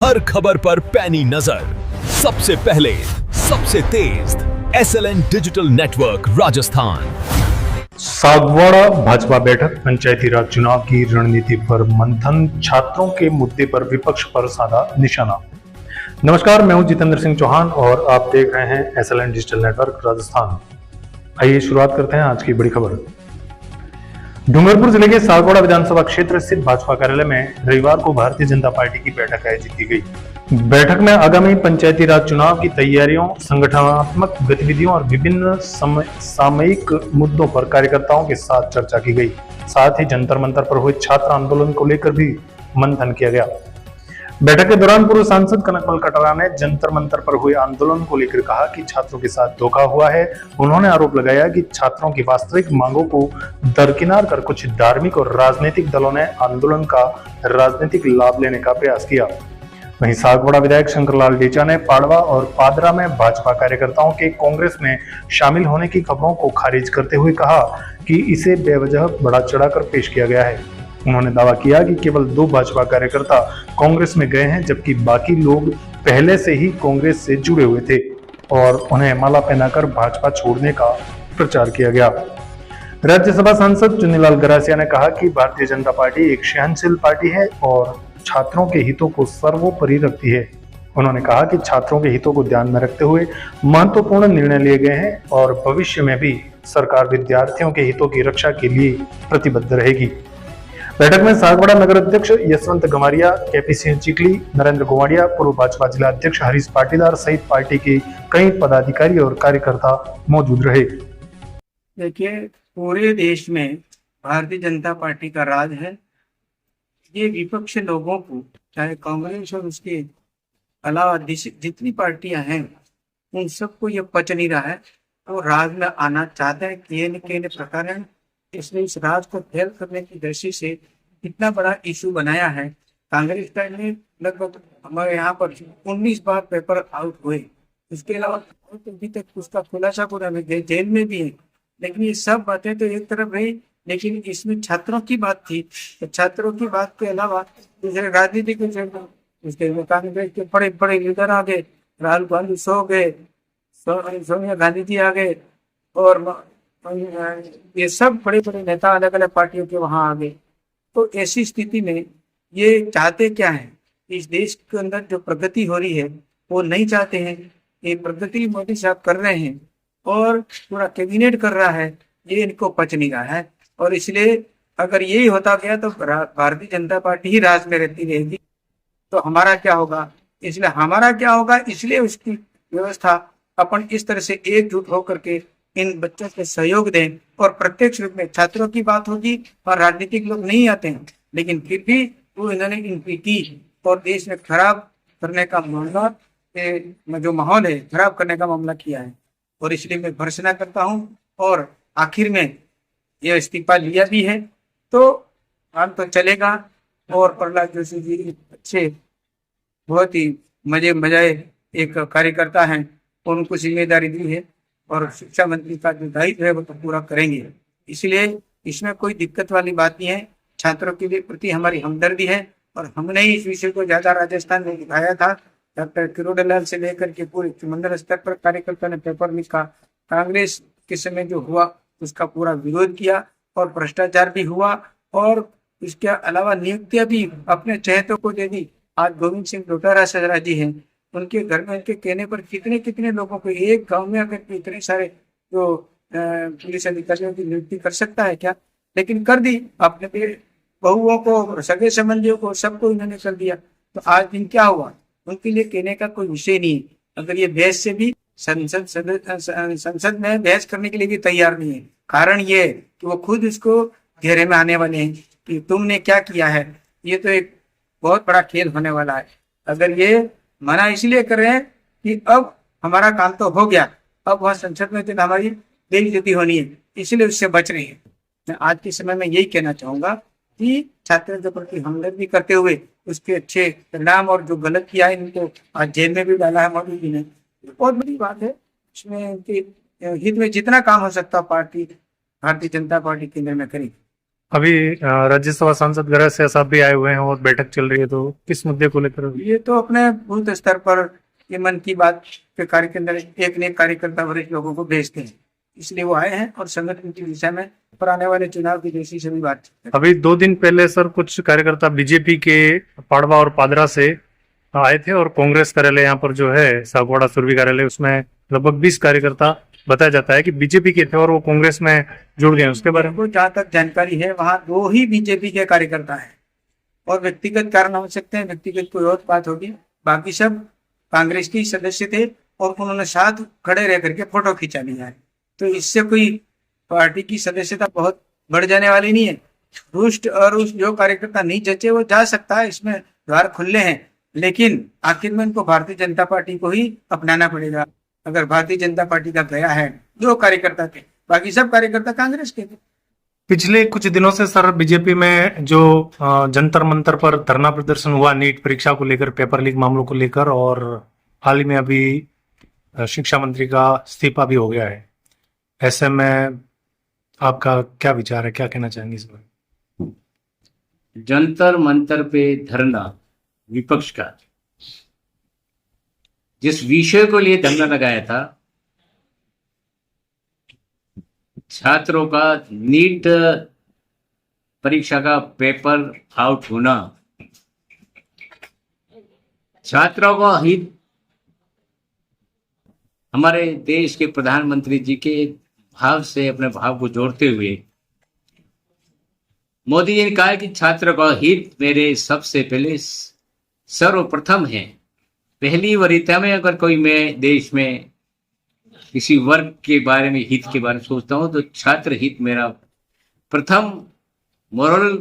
हर खबर पर पैनी नजर, सबसे पहले, सबसे तेज, SLN digital network Rajasthan. Sagwara Bhajpa बैठक, पंचायती राज चुनाव की रणनीति पर मंथन, छात्रों के मुद्दे पर विपक्ष पर साधा निशाना। नमस्कार, मैं हूं जितेंद्र सिंह चौहान और आप देख रहे हैं SLN डिजिटल नेटवर्क राजस्थान। आइए शुरुआत करते हैं आज की बड़ी खबर। डूंगरपुर जिले के सागवाड़ा विधानसभा क्षेत्र स्थित भाजपा कार्यालय में रविवार को भारतीय जनता पार्टी की बैठक आयोजित की गई। बैठक में आगामी पंचायती राज चुनाव की तैयारियों, संगठनात्मक गतिविधियों और विभिन्न सामयिक मुद्दों पर कार्यकर्ताओं के साथ चर्चा की गई। साथ ही जंतर मंतर पर हुए छात्र आंदोलन को लेकर भी मंथन किया गया। बैठक के दौरान पूर्व सांसद कनकमल कटारा ने जंतर मंतर पर हुए आंदोलन को लेकर कहा कि छात्रों के साथ धोखा हुआ है। उन्होंने आरोप लगाया कि छात्रों की वास्तविक मांगों को दरकिनार कर कुछ धार्मिक और राजनीतिक दलों ने आंदोलन का राजनीतिक लाभ लेने का प्रयास किया। वहीं सागवाड़ा विधायक शंकरलाल डेचा ने पाड़वा और पादरा में भाजपा कार्यकर्ताओं के कांग्रेस में शामिल होने की खबरों को खारिज करते हुए कहा कि इसे बेवजह बढ़ा चढ़ाकर पेश किया गया है। उन्होंने दावा किया कि केवल 2 भाजपा कार्यकर्ता कांग्रेस में गए हैं, जबकि बाकी लोग पहले से ही कांग्रेस से जुड़े हुए थे और उन्हें माला पहनाकर भाजपा छोड़ने का प्रचार किया गया। राज्यसभा सांसद चुन्नीलाल गरासिया ने कहा कि भारतीय जनता पार्टी एक सहनशील पार्टी है और छात्रों के हितों को सर्वोपरि रखती है। उन्होंने कहा कि छात्रों के हितों को ध्यान में रखते हुए महत्वपूर्ण निर्णय लिए गए हैं और भविष्य में भी सरकार विद्यार्थियों के हितों की रक्षा के लिए प्रतिबद्ध रहेगी। बैठक में सागवाड़ा नगर अध्यक्ष यशवंत गमारिया, केपी सिंह चिखली, नरेंद्र गोवाड़िया, पूर्व भाजपा जिला अध्यक्ष हरीश पाटीदार सहित पार्टी के कई पदाधिकारी और कार्यकर्ता मौजूद रहे। देखिए, पूरे देश में भारतीय जनता पार्टी का राज है। ये विपक्ष लोगों को, चाहे कांग्रेस और उसके अलावा जितनी पार्टियां हैं, उन सबको ये पच नहीं रहा है। वो राज में आना चाहते हैं किए न प्रकार है। इसने इस राज को फेल करने की दृष्टि से इतना बड़ा इशू बनाया है। कांग्रेस का ने लगभग हमारे यहाँ पर 19 बार पेपर आउट हुए। इसके अलावा अभी तक उसका खुलासा पूरा नहीं, जेल में भी है। लेकिन ये सब बातें तो एक तरफ रही, लेकिन इसमें छात्रों की बात थी। तो छात्रों की बात के अलावा दूसरे राजनीतिक उसके कांग्रेस के बड़े बड़े लीडर आ गए, राहुल गांधी सो गए, सोनिया गांधी जी आ गए और ये सब बड़े बड़े नेता अलग अलग पार्टियों के वहां आ गए। तो ऐसी स्थिति में ये चाहते क्या है? इस देश के अंदर जो प्रगति हो रही है वो नहीं चाहते हैं। ये प्रगति मोदी साहब कर रहे हैं और पूरा कैबिनेट कर रहा है, ये इनको पच नहीं रहा है। और इसलिए अगर यही होता गया तो भारतीय जनता पार्टी ही राज में रहती रहेगी, तो हमारा क्या होगा? इसलिए हमारा क्या होगा, इसलिए उसकी व्यवस्था अपन इस तरह से एकजुट होकर के इन बच्चों के सहयोग दें। और प्रत्यक्ष रूप में छात्रों की बात होगी और राजनीतिक लोग नहीं आते हैं, लेकिन फिर भी वो इन्होंने इनकी की और देश में खराब करने का मामला, जो माहौल है खराब करने का मामला किया है। और इसलिए मैं भर्त्सना करता हूँ और आखिर में यह इस्तीफा लिया भी है तो काम तो चलेगा। और प्रहलाद जोशी जी अच्छे, बहुत ही मजाए एक कार्यकर्ता हैं, उनको जिम्मेदारी दी है और शिक्षा मंत्री का जो दायित्व है वो तो पूरा करेंगे। इसलिए इसमें कोई दिक्कत वाली बात नहीं है। छात्रों के लिए प्रति हमारी हमदर्दी है और हमने ही इस विषय को ज्यादा राजस्थान में दिखाया था। डॉक्टर किरोड़ीलाल से लेकर के पूरे मंडल स्तर पर कार्यकर्ता ने पेपर लिखा। कांग्रेस के समय जो हुआ उसका पूरा विरोध किया और भ्रष्टाचार भी हुआ और इसके अलावा नियुक्तियां भी अपने चहेतों को दे दी। आज गोविंद सिंह डोटारा सजरा जी हैं, उनके घर में उनके कहने पर कितने कितने लोगों को, एक गांव में अगर इतने सारे जो पुलिस अधिकारियों की नियुक्ति कर सकता है क्या? लेकिन कर दी, अपने बहुओं को, सगे संबंधियों को, सबको इन्होंने कर दिया। तो आज दिन क्या हुआ? उनके लिए कहने का कोई विषय नहीं है। अगर ये बहस से भी संसद में बहस करने के लिए भी तैयार नहीं है। कारण ये है कि वो खुद इसको घेरे में आने वाले हैं कि तुमने क्या किया है। ये तो एक बहुत बड़ा खेल होने वाला है। अगर ये मना इसलिए कर रहे हैं कि अब हमारा काम तो हो गया, अब वह संसद में तो हमारी बेइज्जती होनी है, इसलिए उससे बच रही है। मैं आज के समय में यही कहना चाहूंगा कि छात्रों के प्रति हमदर्दी करते हुए उसके अच्छे परिणाम और जो गलत किया है इनको आज जेल में भी डाला है मोदी जी ने, बहुत बड़ी बात है। इसमें उनके हित में जितना काम हो सकता पार्टी, भारतीय जनता पार्टी केंद्र में करेगी। अभी राज्यसभा सांसद गणेश सिंह साहब भी आए हुए हैं और बैठक चल रही है, तो किस मुद्दे को लेकर? ये तो अपने बूथ स्तर पर ये मन की बात के कार्य के अंदर एक ने कार्यकर्ता वरिष्ठ लोगों को भेजते हैं, इसलिए वो आए हैं और संगठन की दिशा में और आने वाले चुनाव की जैसी सभी बात। अभी 2 दिन पहले सर कुछ कार्यकर्ता बीजेपी के पाड़वा और पादरा से आए थे और कांग्रेस कार्यालय यहाँ पर जो है सागवाड़ा सुरभि कार्यालय, उसमें लगभग 20 कार्यकर्ता बताया जाता है कि बीजेपी के थे और वो कांग्रेस में जुड़ गए। उसके बारे में जहाँ तक जानकारी है वहाँ 2 ही बीजेपी के कार्यकर्ता हैं और व्यक्तिगत कारण हो सकते हैं, व्यक्तिगत कोई और बात होगी, बाकी सब कांग्रेस के सदस्य थे और उन्होंने साथ खड़े रह करके फोटो खींचा लिया है। तो इससे कोई पार्टी की सदस्यता बहुत बढ़ जाने वाली नहीं है। रुष्ट और उस जो कार्यकर्ता नहीं जचे वो जा सकता है, इसमें द्वार खुले हैं, लेकिन आखिर में उनको भारतीय जनता पार्टी को ही अपनाना पड़ेगा। अगर भारतीय जनता पार्टी का गया है 2 कार्यकर्ता थे, बाकी सब कार्यकर्ता कांग्रेस के थे। पिछले कुछ दिनों से सर बीजेपी में जो जंतर मंतर पर धरना प्रदर्शन हुआ नीट परीक्षा को लेकर, पेपर लीक मामलों को लेकर, और हाल ही में अभी शिक्षा मंत्री का इस्तीफा भी हो गया है, ऐसे में आपका क्या विचार है, क्या कहना चाहेंगे इस पर? जंतर मंतर पे धरना विपक्ष का जिस विषय को लिए धरना लगाया था, छात्रों का नीट परीक्षा का पेपर आउट होना, छात्रों का हित हमारे देश के प्रधानमंत्री जी के भाव से अपने भाव को जोड़ते हुए मोदी जी ने कहा कि छात्र का हित मेरे सबसे पहले सर्वप्रथम है। पहली वरीयता में अगर कोई मैं देश में किसी वर्ग के बारे में, हित के बारे में सोचता हूं तो छात्र हित मेरा प्रथम मोरल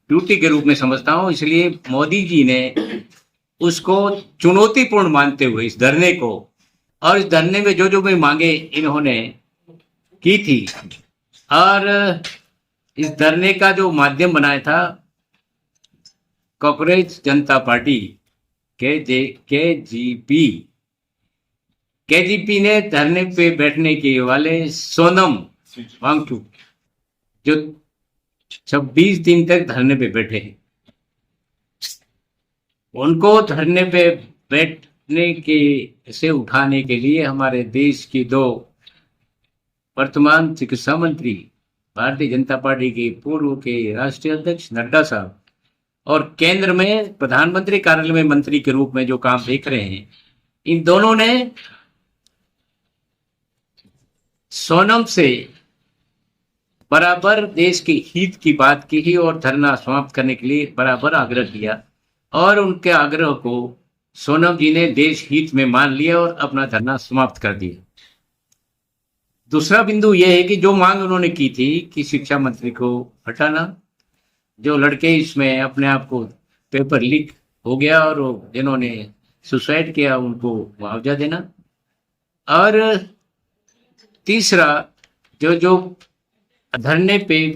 ड्यूटी के रूप में समझता हूं। इसलिए मोदी जी ने उसको चुनौतीपूर्ण मानते हुए इस धरने को, और इस धरने में जो जो भी मांगे इन्होंने की थी, और इस धरने का जो माध्यम बनाया था कांग्रेस जनता पार्टी केजीपी ने धरने पे बैठने के वाले सोनम वांगचुक जो 26 दिन तक धरने पे बैठे हैं, उनको धरने पे बैठने के से उठाने के लिए हमारे देश की 2 वर्तमान चिकित्सा मंत्री, भारतीय जनता पार्टी के पूर्व के राष्ट्रीय अध्यक्ष नड्डा साहब, और केंद्र में प्रधानमंत्री कार्यालय में मंत्री के रूप में जो काम देख रहे हैं, इन दोनों ने सोनम से बराबर देश के हित की बात की ही और धरना समाप्त करने के लिए बराबर आग्रह किया, और उनके आग्रह को सोनम जी ने देश हित में मान लिया और अपना धरना समाप्त कर दिया। दूसरा बिंदु यह है कि जो मांग उन्होंने की थी कि शिक्षा मंत्री को हटाना, जो लड़के इसमें अपने आप को पेपर लीक हो गया और जिन्होंने सुसाइड किया उनको मुआवजा देना, और तीसरा जो धरने पे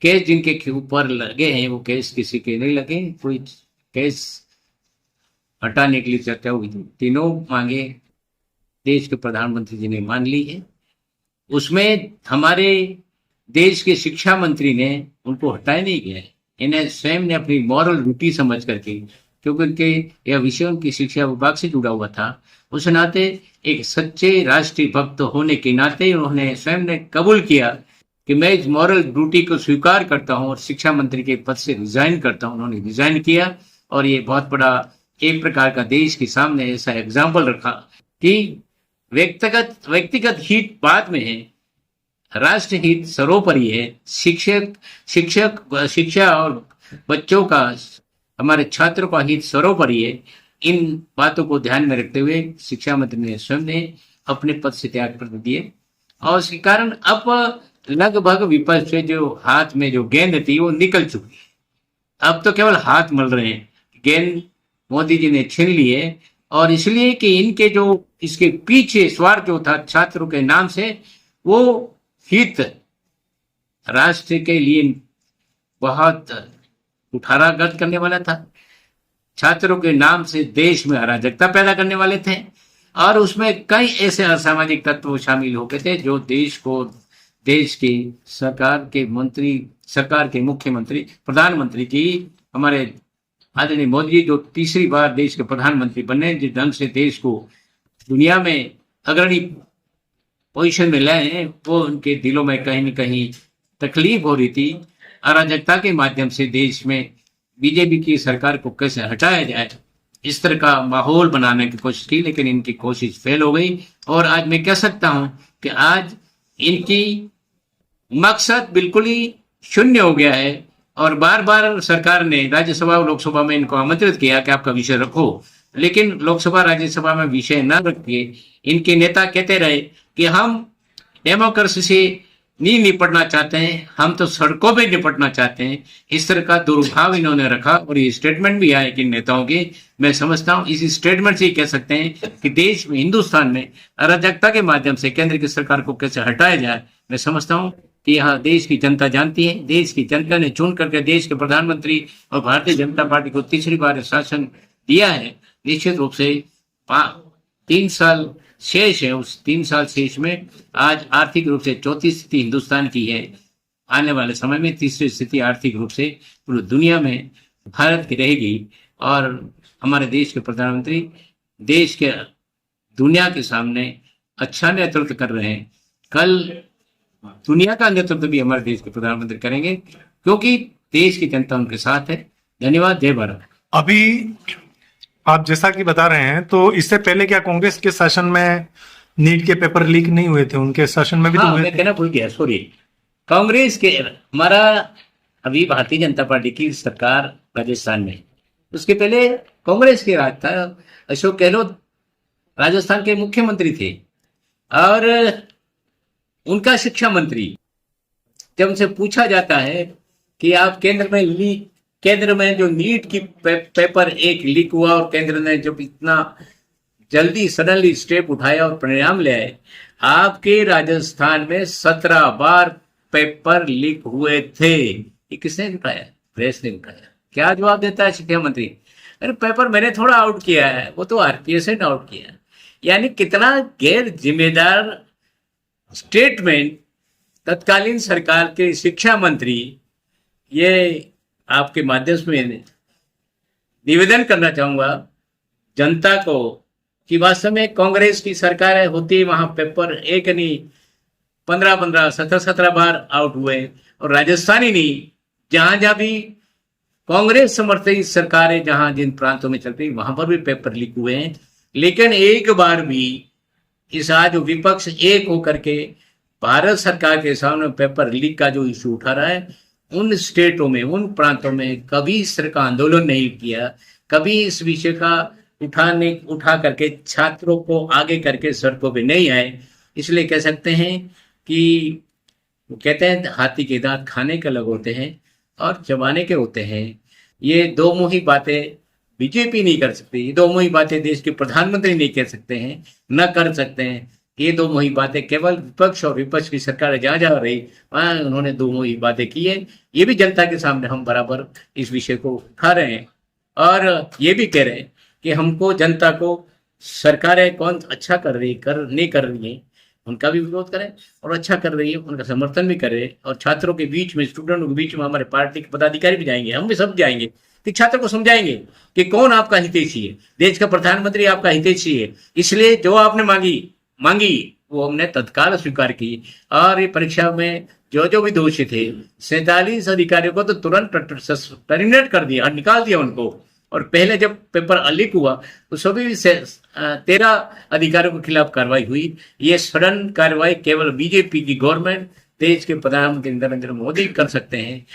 केस जिनके ऊपर लगे हैं वो केस किसी के नहीं लगे, कोई केस हटाने के लिए चर्चा हुई थी। तीनों मांगे देश के प्रधानमंत्री जी ने मान ली है। उसमें हमारे देश के शिक्षा मंत्री ने उनको हटाया नहीं गया, इन्हें स्वयं ने अपनी मॉरल ड्यूटी समझ करके, क्योंकि उनके यह विषय उनकी शिक्षा विभाग से जुड़ा हुआ था, उस नाते एक सच्चे राष्ट्रीय भक्त होने के नाते उन्होंने स्वयं ने कबूल किया कि मैं इस मॉरल ड्यूटी को स्वीकार करता हूं और शिक्षा मंत्री के पद से रिजाइन करता हूं। उन्होंने रिजाइन किया और ये बहुत बड़ा एक प्रकार का देश के सामने ऐसा एग्जाम्पल रखा कि व्यक्तिगत हित बाद में है, राष्ट्र हित सर्वोपरि है। शिक्षा और बच्चों का, हमारे छात्रों का हित सर्वोपरि है। इन बातों को ध्यान में रखते हुए शिक्षा मंत्री ने स्वयं ने अपने पद से त्याग कर दिए, और इसके कारण अब लगभग विपक्ष से जो हाथ में जो गेंद थी वो निकल चुकी है। अब तो केवल हाथ मल रहे हैं, गेंद मोदी जी ने छीन ली है। और इसलिए कि इनके जो इसके पीछे स्वार्थ जो था छात्रों के नाम से, वो हित राष्ट्र के लिए बहुत कुठाराघात करने वाला था, छात्रों के नाम से देश में अराजकता पैदा करने वाले थे, और उसमें कई ऐसे असामाजिक तत्व शामिल हो गए थे जो देश की सरकार के मंत्री सरकार के मुख्यमंत्री प्रधानमंत्री जी, हमारे आदरणीय मोदी जी जो तीसरी बार देश के प्रधानमंत्री बने, जिस ढंग से देश को दुनिया में अग्रणी पोजीशन में लाए हैं, वो उनके दिलों में कहीं न कहीं तकलीफ हो रही थी। अराजकता के माध्यम से देश में बीजेपी की सरकार को कैसे हटाया जाए, इस तरह का माहौल बनाने की कोशिश की, लेकिन इनकी कोशिश फेल हो गई। और आज मैं कह सकता हूं कि आज इनकी मकसद बिल्कुल ही शून्य हो गया है। और बार बार सरकार ने राज्यसभा और लोकसभा में इनको आमंत्रित किया कि आपका विषय रखो, लेकिन लोकसभा राज्यसभा में विषय न रखिए। इनके नेता कहते रहे कि हम डेमोक्रेसी से नहीं निपटना चाहते हैं, हम तो सड़कों पे निपटना चाहते हैं। इस तरह का दुर्भाव इन्होंने रखा और ये स्टेटमेंट भी आए कि नेताओं के। मैं समझता हूं इसी स्टेटमेंट से ही कह सकते हैं कि देश में, हिंदुस्तान में अराजकता के माध्यम से केंद्र की सरकार को कैसे हटाया जाए। मैं समझता हूं कि यहाँ देश की जनता जानती है, देश की जनता ने चुन करके देश के प्रधानमंत्री और भारतीय जनता पार्टी को तीसरी बार शासन दिया है। निश्चित रूप से 3 साल शेष है, उस 3 साल शेष में आज आर्थिक रूप से चौथी स्थिति हिंदुस्तान की है। आने वाले समय में तीसरी स्थिति आर्थिक रूप से पूरी दुनिया में भारत की रहेगी। और हमारे देश के प्रधानमंत्री देश के दुनिया के सामने अच्छा नेतृत्व कर रहे हैं। कल दुनिया का नेतृत्व भी हमारे देश के प्रधानमंत्री करेंगे, क्योंकि देश की जनता उनके साथ है। धन्यवाद। जय भारत। अभी आप जैसा कि बता रहे हैं, तो इससे पहले क्या कांग्रेस के शासन में नीट के पेपर लीक नहीं हुए थे? उनके शासन में भी तो हुए मैं थे। कहना भूल गया, सॉरी। कांग्रेस के, हमारा अभी भारतीय जनता पार्टी की सरकार राजस्थान में, उसके पहले कांग्रेस के राज था। अशोक गहलोत राजस्थान के मुख्यमंत्री थे और उनका शिक्षा मंत्री। जब उनसे पूछा जाता है कि आप केंद्र में जो नीट की पेपर एक लीक हुआ और केंद्र ने जब इतना जल्दी सडनली स्टेप उठाया और परिणाम ले आए, आपके राजस्थान में 17 बार पेपर लीक हुए थे, ये किसने उठाया? प्रेस ने उठाया। क्या जवाब देता है शिक्षा मंत्री? अरे पेपर मैंने थोड़ा आउट किया है, वो तो आरपीएस ने आउट किया। यानी कितना गैर जिम्मेदार स्टेटमेंट तत्कालीन सरकार के शिक्षा मंत्री। ये आपके माध्यम से निवेदन करना चाहूंगा जनता को कि वास्तव में कांग्रेस की सरकार होती, वहां पेपर एक नहीं 15-15, 17-17 बार आउट हुए। और राजस्थान ही नहीं, जहां भी कांग्रेस समर्थित सरकारें जहां जिन प्रांतों में चलती, वहां पर भी पेपर लीक हुए हैं। लेकिन एक बार भी इस आज विपक्ष एक होकर के भारत सरकार के सामने पेपर लीक का जो इशू उठा रहा है, उन स्टेटों में, उन प्रांतों में कभी इस तरह का आंदोलन नहीं किया, कभी इस विषय का उठा करके छात्रों को आगे करके सड़कों पे नहीं आए। इसलिए कह सकते हैं कि कहते हैं हाथी के दांत खाने के अलग होते हैं और चबाने के होते हैं। ये दो मुही बातें बीजेपी नहीं कर सकती, ये दो मुही बातें देश के प्रधानमंत्री नहीं कह सकते हैं, न कर सकते हैं। ये दो मुही बातें केवल विपक्ष और विपक्ष की सरकार जहां जा रही, वहां उन्होंने दो मुही बातें की है। ये भी जनता के सामने हम बराबर इस विषय को उठा रहे हैं और ये भी कह रहे हैं कि हमको, जनता को सरकारें कौन अच्छा कर रही नहीं कर रही है, उनका भी विरोध करें, और अच्छा कर रही है उनका समर्थन भी करें। और छात्रों के बीच में, स्टूडेंटों के बीच में हमारे पार्टी के पदाधिकारी भी जाएंगे, हम भी सब जाएंगे कि छात्रों को समझाएंगे कि कौन आपका हितैषी है। देश का प्रधानमंत्री आपका हितैषी है, इसलिए जो आपने मांगी वो हमने तत्काल स्वीकार की। और ये परीक्षा में जो भी दोषी थे 47 अधिकारियों को तो तुरंत टर्मिनेट कर दिया, निकाल दिया उनको। और पहले जब पेपर लीक हुआ तो सभी 13 अधिकारियों के खिलाफ कार्रवाई हुई। ये सडन कार्रवाई केवल बीजेपी की गवर्नमेंट, देश के प्रधानमंत्री नरेंद्र मोदी कर सकते हैं।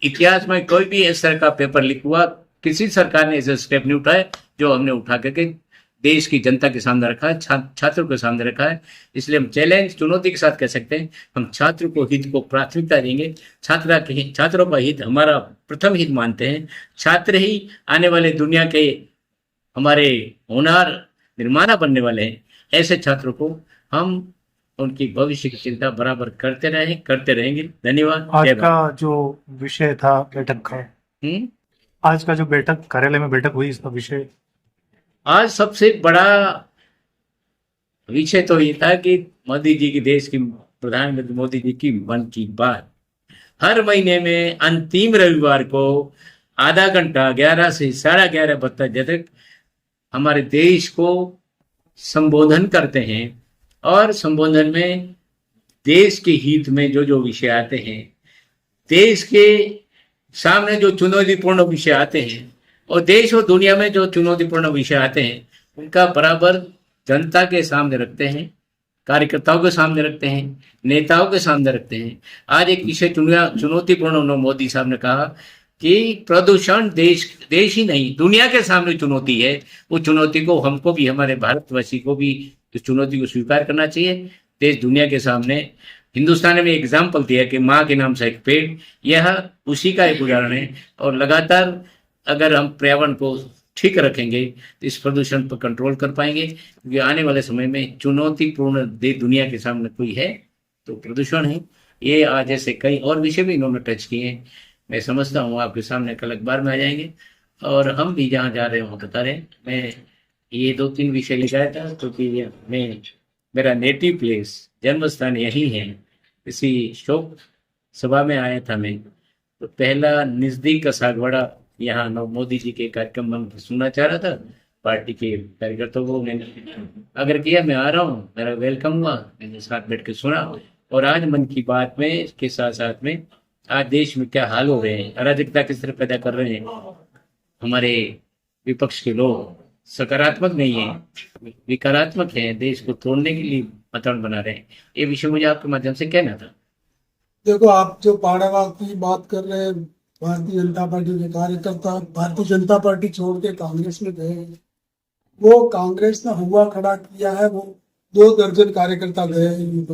इतिहास में कोई भी इस तरह का पेपर लीक हुआ, किसी सरकार ने ऐसे स्टेप नहीं उठाए जो हमने उठा करके देश की जनता के सामने रखा है, छात्रों के सामने रखा है। इसलिए हम चैलेंज, चुनौती के साथ कह सकते हैं, हम छात्र को हित को प्राथमिकता देंगे। छात्रों का हित हमारा प्रथम हित मानते हैं। छात्र ही आने वाले दुनिया के हमारे होनहार निर्माता बनने वाले हैं। ऐसे छात्रों को हम उनकी भविष्य की चिंता बराबर करते रहेंगे। धन्यवाद। आज का जो विषय था बैठक का, आज का जो बैठक कार्यालय में बैठक हुई, इसका विषय आज सबसे बड़ा विषय तो ये था कि मोदी जी की, देश की प्रधानमंत्री मोदी जी की मन की बात, हर महीने में अंतिम रविवार को आधा घंटा 11 से 11:30 तक हमारे देश को संबोधन करते हैं और संबोधन में देश के हित में जो जो विषय आते हैं, देश के सामने जो चुनौतीपूर्ण विषय आते हैं और देश और दुनिया में जो चुनौतीपूर्ण विषय आते हैं उनका बराबर जनता के सामने रखते हैं, कार्यकर्ताओं के सामने रखते हैं, नेताओं के सामने रखते हैं। आज एक विषय चुनौतीपूर्ण उन्होंने मोदी साहब ने कहा कि प्रदूषण देश ही नहीं दुनिया के सामने चुनौती है। वो चुनौती को हमको भी, हमारे भारतवासी को भी उस चुनौती को स्वीकार करना चाहिए। देश दुनिया के सामने, हिंदुस्तान ने भी एग्जाम्पल दिया कि माँ के नाम से एक पेड़, यह उसी का एक उदाहरण है। और लगातार अगर हम पर्यावरण को ठीक रखेंगे तो इस प्रदूषण पर कंट्रोल कर पाएंगे, क्योंकि आने वाले समय में चुनौतीपूर्ण दुनिया के सामने कोई है तो प्रदूषण है। ये आज ऐसे कई और विषय भी इन्होंने टच किए हैं। मैं समझता हूँ आपके सामने कल अखबार में आ जाएंगे और हम भी जहाँ जा रहे हो बता रहे हैं। मैं ये 2-3 विषय लेकर आया था क्योंकि मैं मेरा नेटिव प्लेस, जन्म स्थान यही है। इसी शोक सभा में आया था मैं, तो पहला नजदीक का सागवाड़ा यहाँ मोदी जी के कार्यक्रम में सुनना चाह रहा था। पार्टी के कार्यकर्ताओं को मैंने अगर किया, मैं आ रहा हूँ, मेरा वेलकम हुआ, मैंने साथ बैठ के सुना। और आज मन की बात में इसके साथ साथ में आज देश में क्या हाल हो रहे हैं, अराजकता किस तरह पैदा कर रहे हैं हमारे विपक्ष के लोग, सकारात्मक नहीं है, विकारात्मक है, देश को तोड़ने के लिए वातावरण बना रहे हैं। ये विषय मुझे आपके माध्यम से कहना था। देखो, आप जो पाड़ावाग की बात कर रहे हैं, भारतीय जनता पार्टी के कार्यकर्ता भारतीय जनता पार्टी छोड़ के कांग्रेस में गए, वो कांग्रेस ने हुआ खड़ा किया है। वो 2 दर्जन कार्यकर्ता गए हैं,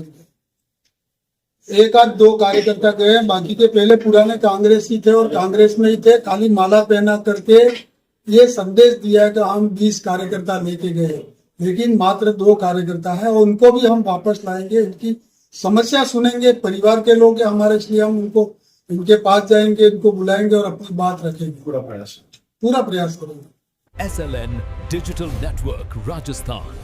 1-2 कार्यकर्ता गए, बाकी के पहले पुराने कांग्रेस ही थे और कांग्रेस में ही थे। खाली माला पहना करके ये संदेश दिया कि हम 20 कार्यकर्ता लेके गए, लेकिन मात्र 2 कार्यकर्ता है। उनको भी हम वापस लाएंगे, इनकी समस्या सुनेंगे, परिवार के लोग हैं हमारे, इसलिए हम इनके पास जाएंगे, इनको बुलाएंगे और अपनी बात रखेंगे। पूरा प्रयास करेंगे। SLN digital network Rajasthan.